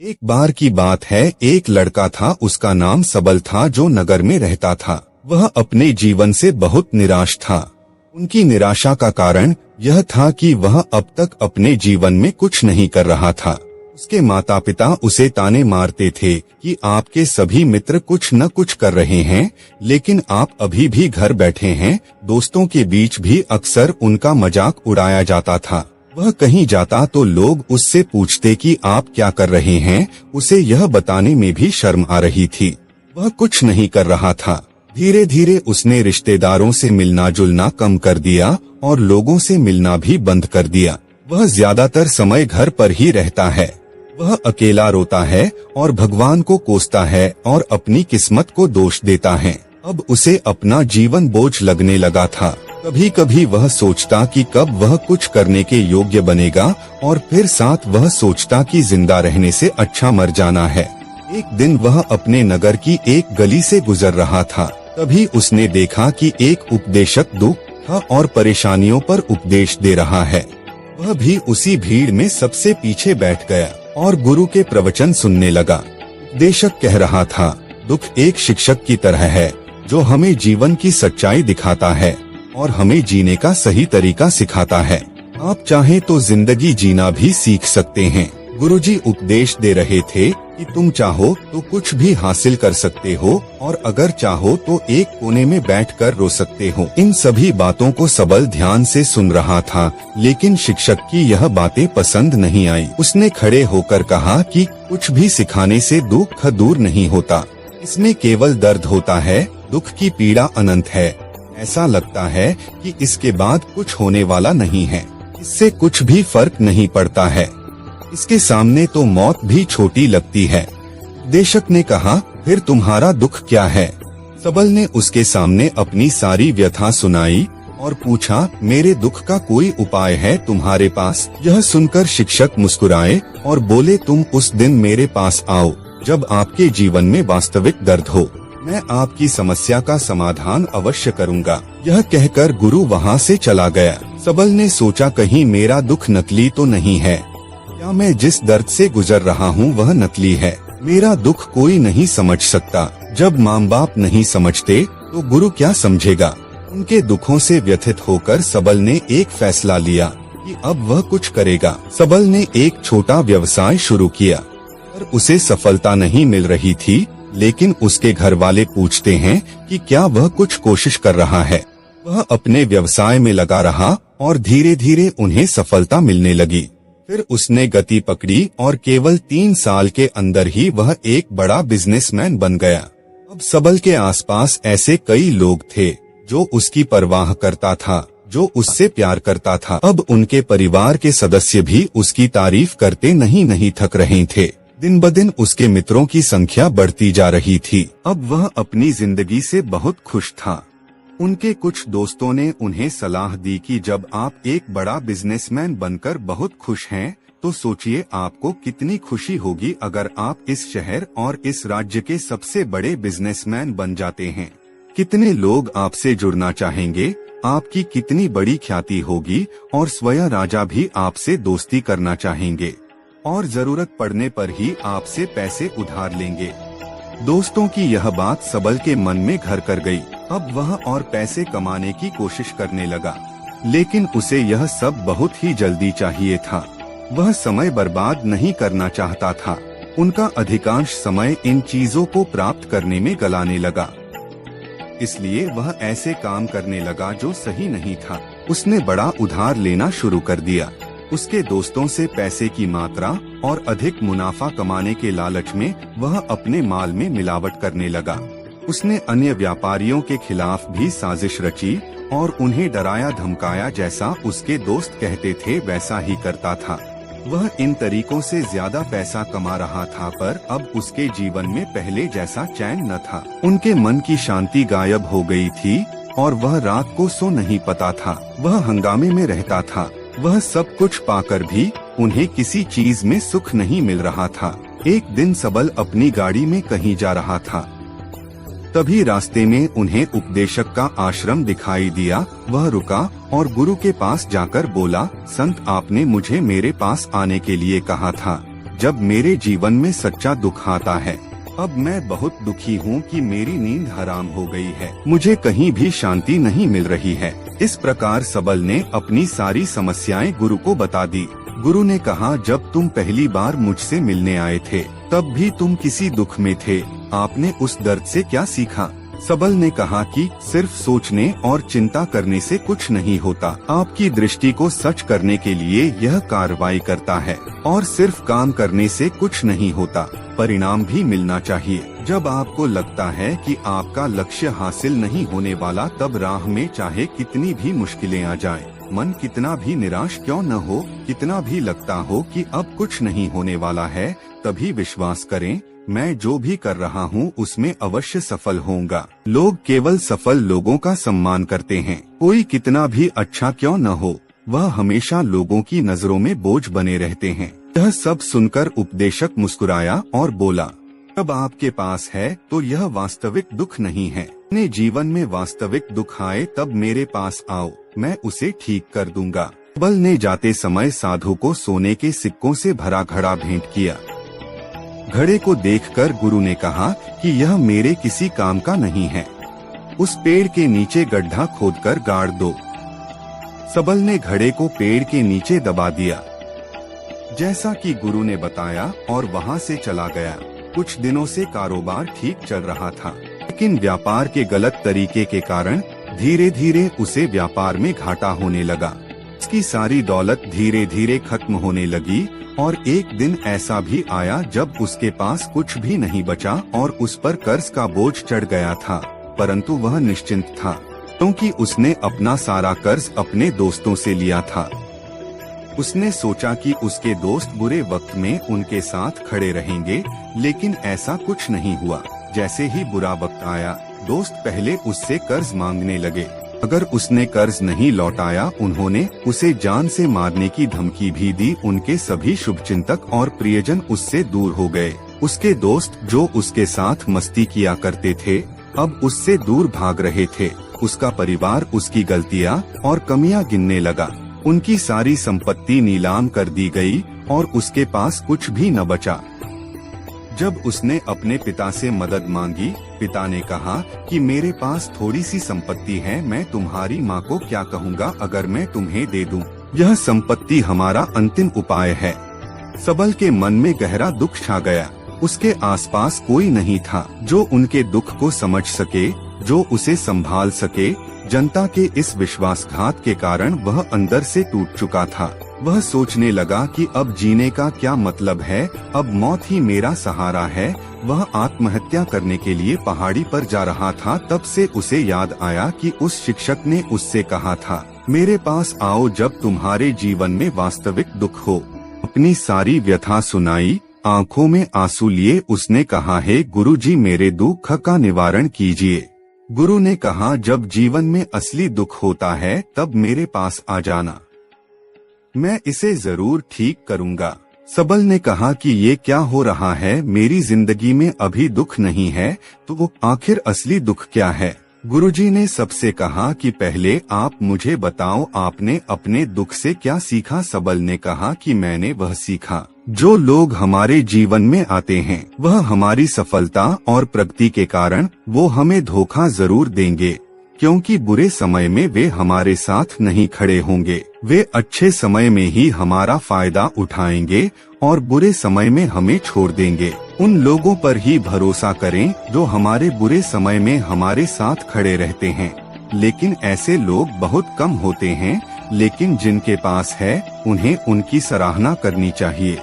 एक बार की बात है, एक लड़का था, उसका नाम सबल था, जो नगर में रहता था। वह अपने जीवन से बहुत निराश था। उनकी निराशा का कारण यह था कि वह अब तक अपने जीवन में कुछ नहीं कर रहा था। उसके माता पिता उसे ताने मारते थे कि आपके सभी मित्र कुछ न कुछ कर रहे हैं, लेकिन आप अभी भी घर बैठे हैं। दोस्तों के बीच भी अक्सर उनका मजाक उड़ाया जाता था। वह कहीं जाता तो लोग उससे पूछते कि आप क्या कर रहे हैं। उसे यह बताने में भी शर्म आ रही थी। वह कुछ नहीं कर रहा था। धीरे धीरे उसने रिश्तेदारों से मिलना जुलना कम कर दिया और लोगों से मिलना भी बंद कर दिया। वह ज्यादातर समय घर पर ही रहता है। वह अकेला रोता है और भगवान को कोसता है और अपनी किस्मत को दोष देता है। अब उसे अपना जीवन बोझ लगने लगा था। कभी कभी वह सोचता कि कब वह कुछ करने के योग्य बनेगा, और फिर साथ वह सोचता कि जिंदा रहने से अच्छा मर जाना है। एक दिन वह अपने नगर की एक गली से गुजर रहा था। तभी उसने देखा कि एक उपदेशक दुख और परेशानियों पर उपदेश दे रहा है। वह भी उसी भीड़ में सबसे पीछे बैठ गया और गुरु के प्रवचन सुनने लगा। उपदेशक कह रहा था, दुख एक शिक्षक की तरह है जो हमें जीवन की सच्चाई दिखाता है और हमें जीने का सही तरीका सिखाता है। आप चाहें तो जिंदगी जीना भी सीख सकते हैं। गुरुजी उपदेश दे रहे थे कि तुम चाहो तो कुछ भी हासिल कर सकते हो और अगर चाहो तो एक कोने में बैठकर रो सकते हो। इन सभी बातों को सबल ध्यान से सुन रहा था, लेकिन शिक्षक की यह बातें पसंद नहीं आई। उसने खड़े होकर कहा कि कुछ भी सिखाने से दुख दूर नहीं होता, इसमें केवल दर्द होता है। दुख की पीड़ा अनंत है। ऐसा लगता है कि इसके बाद कुछ होने वाला नहीं है, इससे कुछ भी फर्क नहीं पड़ता है, इसके सामने तो मौत भी छोटी लगती है। उपदेशक ने कहा, फिर तुम्हारा दुख क्या है? सबल ने उसके सामने अपनी सारी व्यथा सुनाई और पूछा, मेरे दुख का कोई उपाय है तुम्हारे पास? यह सुनकर शिक्षक मुस्कुराए और बोले, तुम उस दिन मेरे पास आओ जब आपके जीवन में वास्तविक दर्द हो। मैं आपकी समस्या का समाधान अवश्य करूंगा। यह कहकर गुरु वहाँ से चला गया। सबल ने सोचा, कहीं मेरा दुख नकली तो नहीं है? क्या मैं जिस दर्द से गुजर रहा हूँ वह नकली है? मेरा दुख कोई नहीं समझ सकता। जब माँ बाप नहीं समझते तो गुरु क्या समझेगा? उनके दुखों से व्यथित होकर सबल ने एक फैसला लिया कि अब वह कुछ करेगा। सबल ने एक छोटा व्यवसाय शुरू किया, पर उसे सफलता नहीं मिल रही थी। लेकिन उसके घर वाले पूछते हैं कि क्या वह कुछ कोशिश कर रहा है। वह अपने व्यवसाय में लगा रहा और धीरे धीरे उन्हें सफलता मिलने लगी। फिर उसने गति पकड़ी और केवल 3 साल के अंदर ही वह एक बड़ा बिजनेसमैन बन गया। अब सबल के आसपास ऐसे कई लोग थे जो उसकी परवाह करता था, जो उससे प्यार करता था। अब उनके परिवार के सदस्य भी उसकी तारीफ करते नहीं थक रहे थे। दिन ब दिन उसके मित्रों की संख्या बढ़ती जा रही थी। अब वह अपनी जिंदगी से बहुत खुश था। उनके कुछ दोस्तों ने उन्हें सलाह दी कि जब आप एक बड़ा बिजनेसमैन बनकर बहुत खुश हैं, तो सोचिए आपको कितनी खुशी होगी अगर आप इस शहर और इस राज्य के सबसे बड़े बिजनेसमैन बन जाते हैं। कितने लोग आपसे जुड़ना चाहेंगे, आपकी कितनी बड़ी ख्याति होगी और स्वयं राजा भी आपसे दोस्ती करना चाहेंगे और जरूरत पड़ने पर ही आपसे पैसे उधार लेंगे। दोस्तों की यह बात सबल के मन में घर कर गई। अब वह और पैसे कमाने की कोशिश करने लगा, लेकिन उसे यह सब बहुत ही जल्दी चाहिए था। वह समय बर्बाद नहीं करना चाहता था। उनका अधिकांश समय इन चीजों को प्राप्त करने में गलाने लगा। इसलिए वह ऐसे काम करने लगा जो सही नहीं था। उसने बड़ा उधार लेना शुरू कर दिया। उसके दोस्तों से पैसे की मात्रा और अधिक मुनाफा कमाने के लालच में वह अपने माल में मिलावट करने लगा। उसने अन्य व्यापारियों के खिलाफ भी साजिश रची और उन्हें डराया धमकाया। जैसा उसके दोस्त कहते थे वैसा ही करता था। वह इन तरीकों से ज्यादा पैसा कमा रहा था, पर अब उसके जीवन में पहले जैसा चैन न था। उनके मन की शांति गायब हो गई थी और वह रात को सो नहीं पाता था। वह हंगामे में रहता था। वह सब कुछ पाकर भी उन्हें किसी चीज में सुख नहीं मिल रहा था। एक दिन सबल अपनी गाड़ी में कहीं जा रहा था। तभी रास्ते में उन्हें उपदेशक का आश्रम दिखाई दिया। वह रुका और गुरु के पास जाकर बोला, संत आपने मुझे मेरे पास आने के लिए कहा था। जब मेरे जीवन में सच्चा दुख आता है। अब मैं बहुत दुखी हूँ कि मेरी नींद हराम हो गई है, मुझे कहीं भी शांति नहीं मिल रही है। इस प्रकार सबल ने अपनी सारी समस्याएं गुरु को बता दी। गुरु ने कहा, जब तुम पहली बार मुझसे मिलने आए थे तब भी तुम किसी दुख में थे, आपने उस दर्द से क्या सीखा? सबल ने कहा कि सिर्फ सोचने और चिंता करने से कुछ नहीं होता, आपकी दृष्टि को सच करने के लिए यह कार्रवाई करता है, और सिर्फ काम करने से कुछ नहीं होता, परिणाम भी मिलना चाहिए। जब आपको लगता है कि आपका लक्ष्य हासिल नहीं होने वाला, तब राह में चाहे कितनी भी मुश्किलें आ जाएं, मन कितना भी निराश क्यों न हो, कितना भी लगता हो कि अब कुछ नहीं होने वाला है, तभी विश्वास करें, मैं जो भी कर रहा हूँ उसमें अवश्य सफल होऊंगा। लोग केवल सफल लोगों का सम्मान करते हैं, कोई कितना भी अच्छा क्यों न हो, वह हमेशा लोगों की नजरों में बोझ बने रहते हैं। यह सब सुनकर उपदेशक मुस्कुराया और बोला, अब आपके पास है तो यह वास्तविक दुख नहीं है। अपने जीवन में वास्तविक दुख आए तब मेरे पास आओ, मैं उसे ठीक कर दूंगा। सबल ने जाते समय साधु को सोने के सिक्कों से भरा घड़ा भेंट किया। घड़े को देखकर गुरु ने कहा कि यह मेरे किसी काम का नहीं है, उस पेड़ के नीचे गड्ढा खोदकर गाड़ दो। सबल ने घड़े को पेड़ के नीचे दबा दिया, जैसा कि गुरु ने बताया, और वहां से चला गया। कुछ दिनों से कारोबार ठीक चल रहा था, लेकिन व्यापार के गलत तरीके के कारण धीरे धीरे उसे व्यापार में घाटा होने लगा। उसकी सारी दौलत धीरे धीरे खत्म होने लगी, और एक दिन ऐसा भी आया जब उसके पास कुछ भी नहीं बचा और उस पर कर्ज का बोझ चढ़ गया था, परंतु वह निश्चिंत था, क्योंकि उसने अपना सारा कर्ज अपने दोस्तों से लिया था। उसने सोचा कि उसके दोस्त बुरे वक्त में उनके साथ खड़े रहेंगे, लेकिन ऐसा कुछ नहीं हुआ। जैसे ही बुरा वक्त आया, दोस्त पहले उससे कर्ज मांगने लगे। अगर उसने कर्ज नहीं लौटाया, उन्होंने उसे जान से मारने की धमकी भी दी। उनके सभी शुभचिंतक और प्रियजन उससे दूर हो गए। उसके दोस्त जो उसके साथ मस्ती किया करते थे, अब उससे दूर भाग रहे थे। उसका परिवार उसकी गलतियां और कमियां गिनने लगा। उनकी सारी संपत्ति नीलाम कर दी गई और उसके पास कुछ भी न बचा। जब उसने अपने पिता से मदद मांगी, पिता ने कहा कि मेरे पास थोड़ी सी संपत्ति है, मैं तुम्हारी माँ को क्या कहूँगा अगर मैं तुम्हें दे दूँ? यह संपत्ति हमारा अंतिम उपाय है। सबल के मन में गहरा दुख छा गया। उसके आसपास कोई नहीं था जो उनके दुख को समझ सके, जो उसे संभाल सके। जनता के इस विश्वासघात के कारण वह अंदर से टूट चुका था। वह सोचने लगा कि अब जीने का क्या मतलब है, अब मौत ही मेरा सहारा है। वह आत्महत्या करने के लिए पहाड़ी पर जा रहा था, तब से उसे याद आया कि उस शिक्षक ने उससे कहा था, मेरे पास आओ जब तुम्हारे जीवन में वास्तविक दुख हो। अपनी सारी व्यथा सुनाई, आंखों में आंसू लिए उसने कहा, हे गुरुजी, मेरे दुख का निवारण कीजिए। गुरु ने कहा, जब जीवन में असली दुख होता है तब मेरे पास आ जाना, मैं इसे जरूर ठीक करूंगा। सबल ने कहा कि ये क्या हो रहा है, मेरी जिंदगी में अभी दुख नहीं है, तो आखिर असली दुख क्या है? गुरुजी ने सबसे कहा कि पहले आप मुझे बताओ, आपने अपने दुख से क्या सीखा? सबल ने कहा कि मैंने वह सीखा जो लोग हमारे जीवन में आते हैं, वह हमारी सफलता और प्रगति के कारण वो हमें धोखा जरूर देंगे, क्योंकि बुरे समय में वे हमारे साथ नहीं खड़े होंगे। वे अच्छे समय में ही हमारा फायदा उठाएंगे और बुरे समय में हमें छोड़ देंगे। उन लोगों पर ही भरोसा करें जो हमारे बुरे समय में हमारे साथ खड़े रहते हैं। लेकिन ऐसे लोग बहुत कम होते हैं, लेकिन जिनके पास है उन्हें उनकी सराहना करनी चाहिए,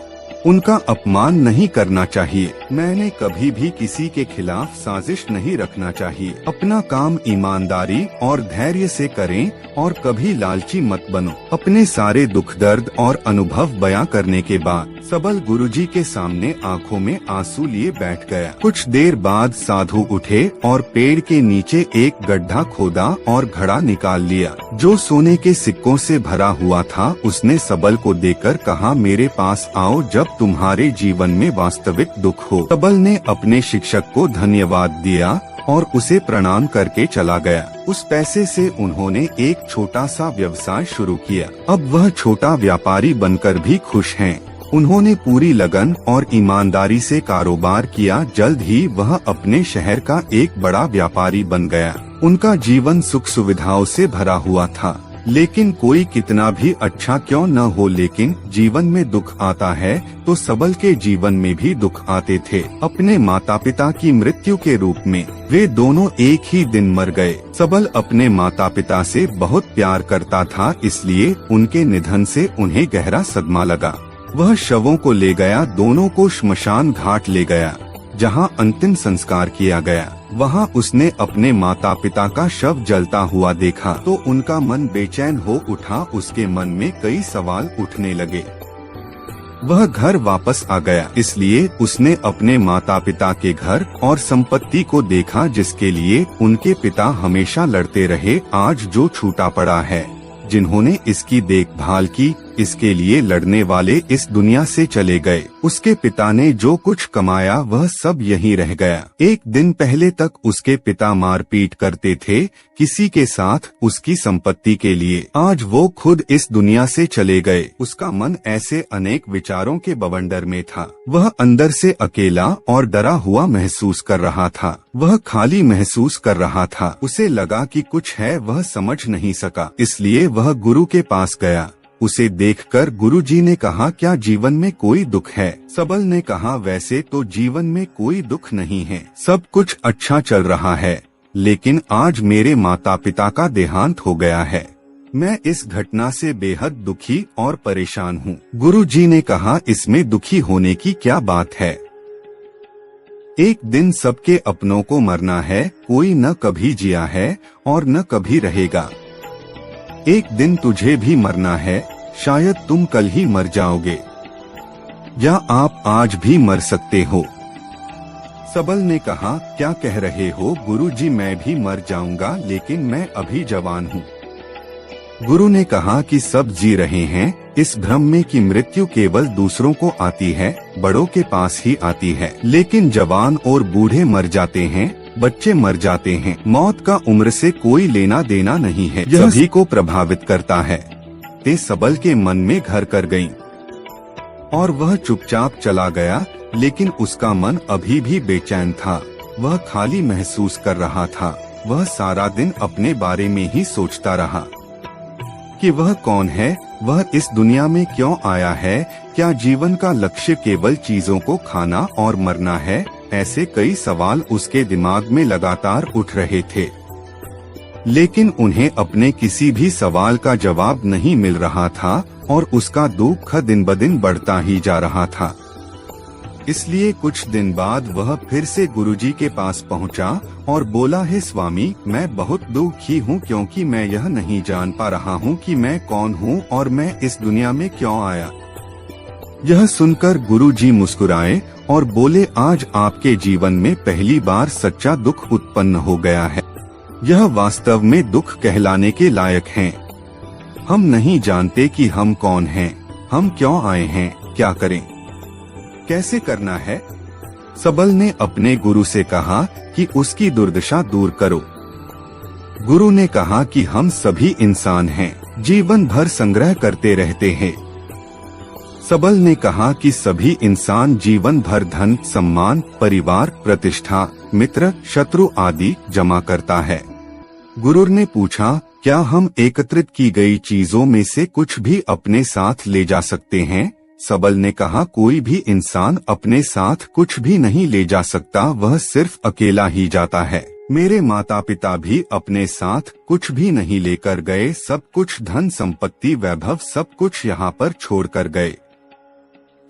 उनका अपमान नहीं करना चाहिए। मैंने कभी भी किसी के खिलाफ साजिश नहीं रखना चाहिए। अपना काम ईमानदारी और धैर्य से करें और कभी लालची मत बनो। अपने सारे दुख दर्द और अनुभव बयां करने के बाद सबल गुरुजी के सामने आंखों में आंसू लिए बैठ गया। कुछ देर बाद साधु उठे और पेड़ के नीचे एक गड्ढा खोदा और घड़ा निकाल लिया जो सोने के सिक्कों से भरा हुआ था। उसने सबल को देकर कहा, मेरे पास आओ जब तुम्हारे जीवन में वास्तविक दुख हो। सबल ने अपने शिक्षक को धन्यवाद दिया और उसे प्रणाम करके चला गया। उस पैसे से उन्होंने एक छोटा सा व्यवसाय शुरू किया। अब वह छोटा व्यापारी बनकर भी खुश हैं। उन्होंने पूरी लगन और ईमानदारी से कारोबार किया। जल्द ही वह अपने शहर का एक बड़ा व्यापारी बन गया। उनका जीवन सुख सुविधाओं से भरा हुआ था। लेकिन कोई कितना भी अच्छा क्यों न हो, लेकिन जीवन में दुख आता है तो सबल के जीवन में भी दुख आते थे। अपने माता पिता की मृत्यु के रूप में वे दोनों एक ही दिन मर गए। सबल अपने माता पिता से बहुत प्यार करता था, इसलिए उनके निधन से उन्हें गहरा सदमा लगा। वह शवों को ले गया, दोनों को श्मशान घाट ले गया, जहां अंतिम संस्कार किया गया। वहां उसने अपने माता पिता का शव जलता हुआ देखा तो उनका मन बेचैन हो उठा। उसके मन में कई सवाल उठने लगे। वह घर वापस आ गया, इसलिए उसने अपने माता पिता के घर और संपत्ति को देखा, जिसके लिए उनके पिता हमेशा लड़ते रहे। आज जो छूटा पड़ा है, जिन्होंने इसकी देखभाल की, इसके लिए लड़ने वाले इस दुनिया से चले गए। उसके पिता ने जो कुछ कमाया वह सब यहीं रह गया। एक दिन पहले तक उसके पिता मारपीट करते थे किसी के साथ उसकी संपत्ति के लिए। आज वो खुद इस दुनिया से चले गए। उसका मन ऐसे अनेक विचारों के बवंडर में था। वह अंदर से अकेला और डरा हुआ महसूस कर रहा था। वह खाली महसूस कर रहा था। उसे लगा कि कुछ है, वह समझ नहीं सका, इसलिए वह गुरु के पास गया। उसे देखकर गुरुजी ने कहा, क्या जीवन में कोई दुख है? सबल ने कहा, वैसे तो जीवन में कोई दुख नहीं है, सब कुछ अच्छा चल रहा है, लेकिन आज मेरे माता पिता का देहांत हो गया है। मैं इस घटना से बेहद दुखी और परेशान हूँ। गुरुजी ने कहा, इसमें दुखी होने की क्या बात है? एक दिन सबके अपनों को मरना है, कोई न कभी जिया है और न कभी रहेगा। एक दिन तुझे भी मरना है, शायद तुम कल ही मर जाओगे, या आप आज भी मर सकते हो। सबल ने कहा, क्या कह रहे हो गुरुजी? मैं भी मर जाऊंगा, लेकिन मैं अभी जवान हूँ। गुरु ने कहा कि सब जी रहे हैं इस भ्रम में कि मृत्यु केवल दूसरों को आती है, बड़ों के पास ही आती है, लेकिन जवान और बूढ़े मर जाते हैं, बच्चे मर जाते हैं। मौत का उम्र से कोई लेना देना नहीं है, यह सभी को प्रभावित करता है। ते सबल के मन में घर कर गयी और वह चुपचाप चला गया, लेकिन उसका मन अभी भी बेचैन था। वह खाली महसूस कर रहा था। वह सारा दिन अपने बारे में ही सोचता रहा कि वह कौन है, वह इस दुनिया में क्यों आया है, क्या जीवन का लक्ष्य केवल चीजों को खाना और मरना है? ऐसे कई सवाल उसके दिमाग में लगातार उठ रहे थे, लेकिन उन्हें अपने किसी भी सवाल का जवाब नहीं मिल रहा था और उसका दुख दिन ब दिन बढ़ता ही जा रहा था। इसलिए कुछ दिन बाद वह फिर से गुरुजी के पास पहुंचा और बोला, हे स्वामी, मैं बहुत दुखी हूँ क्योंकि मैं यह नहीं जान पा रहा हूँ कि मैं कौन हूँ और मैं इस दुनिया में क्यों आया। यह सुनकर गुरुजी मुस्कुराए और बोले, आज आपके जीवन में पहली बार सच्चा दुख उत्पन्न हो गया है। यह वास्तव में दुख कहलाने के लायक है। हम नहीं जानते कि हम कौन हैं, हम क्यों आए हैं, क्या करें, कैसे करना है। सबल ने अपने गुरु से कहा कि उसकी दुर्दशा दूर करो। गुरु ने कहा कि हम सभी इंसान हैं, जीवन भर संग्रह करते रहते हैं। सबल ने कहा कि सभी इंसान जीवन भर धन, सम्मान, परिवार, प्रतिष्ठा, मित्र, शत्रु आदि जमा करता है। गुरु ने पूछा, क्या हम एकत्रित की गई चीजों में से कुछ भी अपने साथ ले जा सकते हैं? सबल ने कहा, कोई भी इंसान अपने साथ कुछ भी नहीं ले जा सकता, वह सिर्फ अकेला ही जाता है। मेरे माता पिता भी अपने साथ कुछ भी नहीं लेकर गए, सब कुछ धन संपत्ति वैभव सब कुछ यहाँ पर छोड़ कर गए।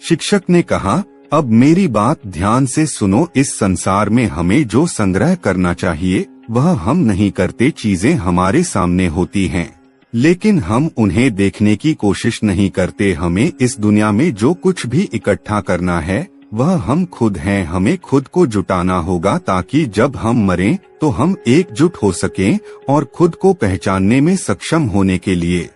शिक्षक ने कहा, अब मेरी बात ध्यान से सुनो, इस संसार में हमें जो संग्रह करना चाहिए वह हम नहीं करते। चीजें हमारे सामने होती हैं, लेकिन हम उन्हें देखने की कोशिश नहीं करते। हमें इस दुनिया में जो कुछ भी इकट्ठा करना है वह हम खुद हैं। हमें खुद को जुटाना होगा ताकि जब हम मरें तो हम एकजुट हो सकें और खुद को पहचानने में सक्षम होने के लिए।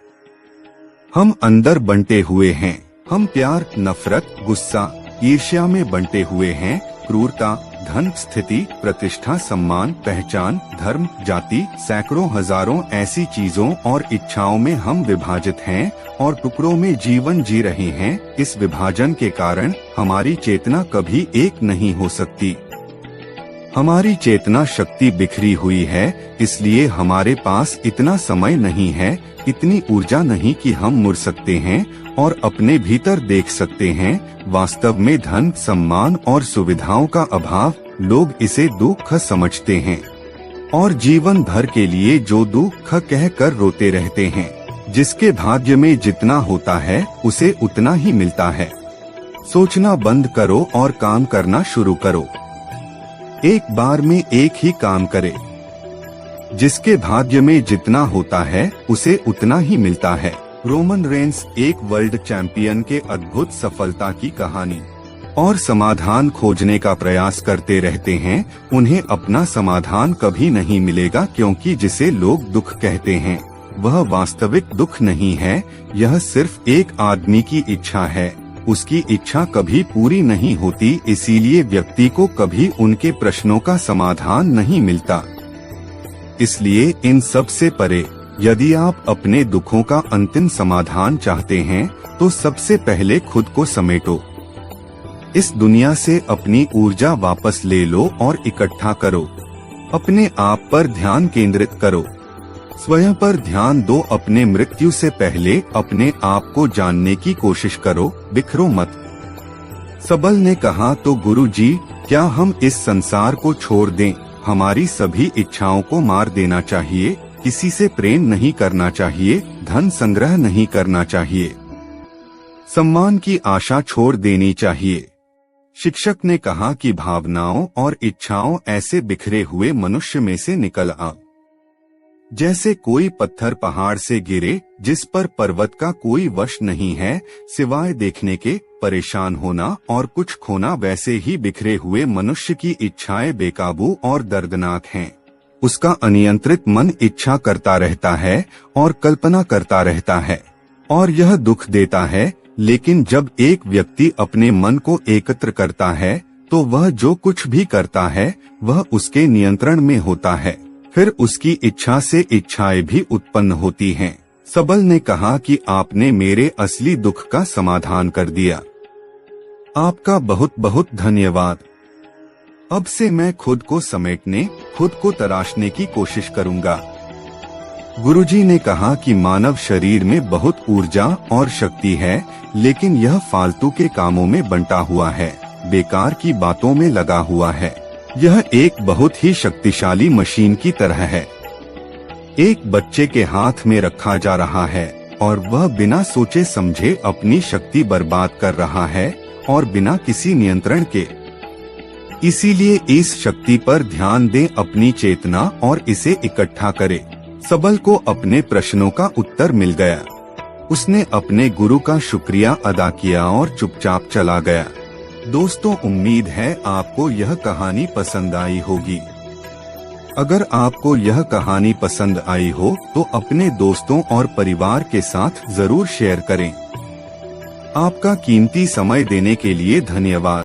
हम अंदर बंटे हुए हैं, हम प्यार, नफरत, गुस्सा, ईर्ष्या में बंटे हुए हैं, क्रूरता, धन, स्थिति, प्रतिष्ठा, सम्मान, पहचान, धर्म, जाति, सैकड़ों हजारों ऐसी चीजों और इच्छाओं में हम विभाजित हैं और टुकड़ों में जीवन जी रहे हैं। इस विभाजन के कारण हमारी चेतना कभी एक नहीं हो सकती। हमारी चेतना शक्ति बिखरी हुई है, इसलिए हमारे पास इतना समय नहीं है, इतनी ऊर्जा नहीं कि हम मुड़ सकते हैं और अपने भीतर देख सकते हैं। वास्तव में धन, सम्मान और सुविधाओं का अभाव, लोग इसे दुख समझते हैं और जीवन भर के लिए जो दुख कहकर रोते रहते हैं। जिसके भाग्य में जितना होता है उसे उतना ही मिलता है। सोचना बंद करो और काम करना शुरू करो। एक बार में एक ही काम करे। जिसके भाग्य में जितना होता है उसे उतना ही मिलता है। रोमन रेंस, एक वर्ल्ड चैंपियन के अद्भुत सफलता की कहानी। और समाधान खोजने का प्रयास करते रहते हैं। उन्हें अपना समाधान कभी नहीं मिलेगा, क्योंकि जिसे लोग दुख कहते हैं वह वास्तविक दुख नहीं है। यह सिर्फ एक आदमी की इच्छा है। उसकी इच्छा कभी पूरी नहीं होती, इसीलिए व्यक्ति को कभी उनके प्रश्नों का समाधान नहीं मिलता। इसलिए इन सब से परे, यदि आप अपने दुखों का अंतिम समाधान चाहते हैं तो सबसे पहले खुद को समेटो। इस दुनिया से अपनी ऊर्जा वापस ले लो और इकट्ठा करो। अपने आप पर ध्यान केंद्रित करो। स्वयं पर ध्यान दो। अपने मृत्यु से पहले अपने आप को जानने की कोशिश करो, बिखरो मत। सबल ने कहा, तो गुरुजी, क्या हम इस संसार को छोड़ दें? हमारी सभी इच्छाओं को मार देना चाहिए। किसी से प्रेम नहीं करना चाहिए, धन संग्रह नहीं करना चाहिए, सम्मान की आशा छोड़ देनी चाहिए। शिक्षक ने कहा कि भावनाओं और इच्छाओं ऐसे बिखरे हुए मनुष्य में से निकल आ, जैसे कोई पत्थर पहाड़ से गिरे जिस पर पर्वत का कोई वश नहीं है सिवाय देखने के। परेशान होना और कुछ खोना, वैसे ही बिखरे हुए मनुष्य की इच्छाएं बेकाबू और दर्दनाक हैं। उसका अनियंत्रित मन इच्छा करता रहता है और कल्पना करता रहता है और यह दुख देता है। लेकिन जब एक व्यक्ति अपने मन को एकत्र करता है तो वह जो कुछ भी करता है वह उसके नियंत्रण में होता है। फिर उसकी इच्छा से इच्छाएं भी उत्पन्न होती हैं। सबल ने कहा कि आपने मेरे असली दुख का समाधान कर दिया। आपका बहुत बहुत धन्यवाद। अब से मैं खुद को समेटने, खुद को तराशने की कोशिश करूंगा। गुरुजी ने कहा कि मानव शरीर में बहुत ऊर्जा और शक्ति है, लेकिन यह फालतू के कामों में बंटा हुआ है, बेकार की बातों में लगा हुआ है। यह एक बहुत ही शक्तिशाली मशीन की तरह है। एक बच्चे के हाथ में रखा जा रहा है और वह बिना सोचे समझे अपनी शक्ति बर्बाद कर रहा है और बिना किसी नियंत्रण के। इसीलिए इस शक्ति पर ध्यान दें, अपनी चेतना, और इसे इकट्ठा करें। सबल को अपने प्रश्नों का उत्तर मिल गया। उसने अपने गुरु का शुक्रिया अदा किया और चुपचाप चला गया। दोस्तों, उम्मीद है आपको यह कहानी पसंद आई होगी। अगर आपको यह कहानी पसंद आई हो तो अपने दोस्तों और परिवार के साथ जरूर शेयर करें। आपका कीमती समय देने के लिए धन्यवाद।